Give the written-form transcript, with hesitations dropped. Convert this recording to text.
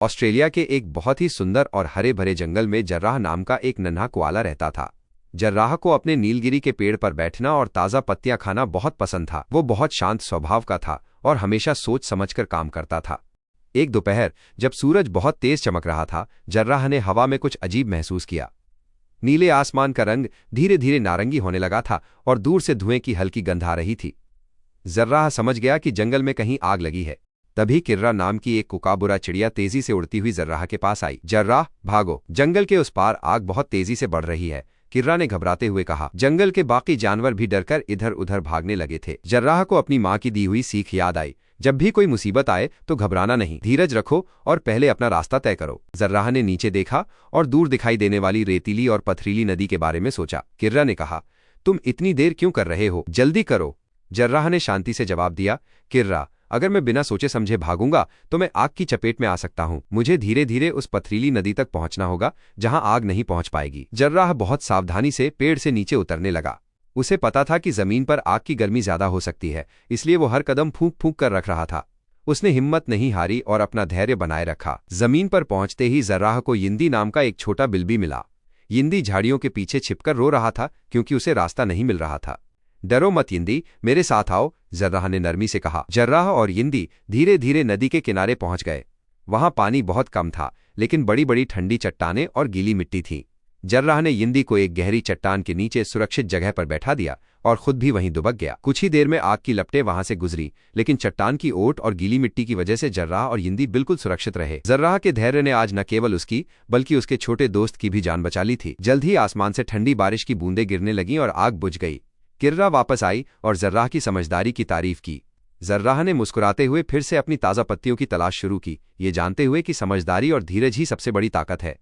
Australia के एक बहुत ही सुंदर और हरे भरे जंगल में जर्राह नाम का एक नन्हा कोआला रहता था। जर्राह को अपने नीलगिरी के पेड़ पर बैठना और ताज़ा पत्तियां खाना बहुत पसंद था। वो बहुत शांत स्वभाव का था और हमेशा सोच समझकर काम करता था। एक दोपहर जब सूरज बहुत तेज चमक रहा था, जर्राह ने हवा में कुछ अजीब महसूस किया। नीले आसमान का रंग धीरे धीरे नारंगी होने लगा था और दूर से धुएं की हल्की गंध आ रही थी। जर्राह समझ गया कि जंगल में कहीं आग लगी है। तभी किर्रा नाम की एक कुकाबुरा चिड़िया तेजी से उड़ती हुई जर्राह के पास आई। जर्राह, भागो, जंगल के उस पार आग बहुत तेजी से बढ़ रही है, किर्रा ने घबराते हुए कहा। जंगल के बाकी जानवर भी डरकर इधर उधर भागने लगे थे। जर्राह को अपनी माँ की दी हुई सीख याद आई, जब भी कोई मुसीबत आए तो घबराना नहीं, धीरज रखो और पहले अपना रास्ता तय करो। जर्राह ने नीचे देखा और दूर दिखाई देने वाली रेतीली और पथरीली नदी के बारे में सोचा। किर्रा ने कहा, तुम इतनी देर क्यों कर रहे हो, जल्दी करो। जर्राह ने शांति से जवाब दिया, किर्रा, अगर मैं बिना सोचे समझे भागूंगा तो मैं आग की चपेट में आ सकता हूँ। मुझे धीरे धीरे उस पथरीली नदी तक पहुंचना होगा जहां आग नहीं पहुंच पाएगी। जर्राह बहुत सावधानी से पेड़ से नीचे उतरने लगा। उसे पता था कि जमीन पर आग की गर्मी ज्यादा हो सकती है, इसलिए वो हर कदम फूंक फूंक कर रख रहा था। उसने हिम्मत नहीं हारी और अपना धैर्य बनाए रखा। जमीन पर पहुंचते ही जर्राह को यिंदी नाम का एक छोटा बिल्ली मिला। यिंदी झाड़ियों के पीछे छिपकर रो रहा था क्योंकि उसे रास्ता नहीं मिल रहा था। डरो मत यिंदी, मेरे साथ आओ, जर्राह ने नरमी से कहा। जर्राह और यिंदी धीरे धीरे नदी के किनारे पहुंच गए। वहां पानी बहुत कम था, लेकिन बड़ी बड़ी ठंडी चट्टानें और गीली मिट्टी थी। जर्राह ने यिंदी को एक गहरी चट्टान के नीचे सुरक्षित जगह पर बैठा दिया और खुद भी वहीं दुबक गया। कुछ ही देर में आग की लपटें वहां से गुजरी, लेकिन चट्टान की ओट और गीली मिट्टी की वजह से जर्राह और यिंदी बिल्कुल सुरक्षित रहे। जर्राह के धैर्य ने आज न केवल उसकी बल्कि उसके छोटे दोस्त की भी जान बचा ली थी। जल्द ही आसमान से ठंडी बारिश की बूंदें गिरने लगीं और आग बुझ गई। किर्रा वापस आई और जर्राह की समझदारी की तारीफ की। जर्राह ने मुस्कुराते हुए फिर से अपनी ताज़ा पत्तियों की तलाश शुरू की, ये जानते हुए कि समझदारी और धीरज ही सबसे बड़ी ताकत है।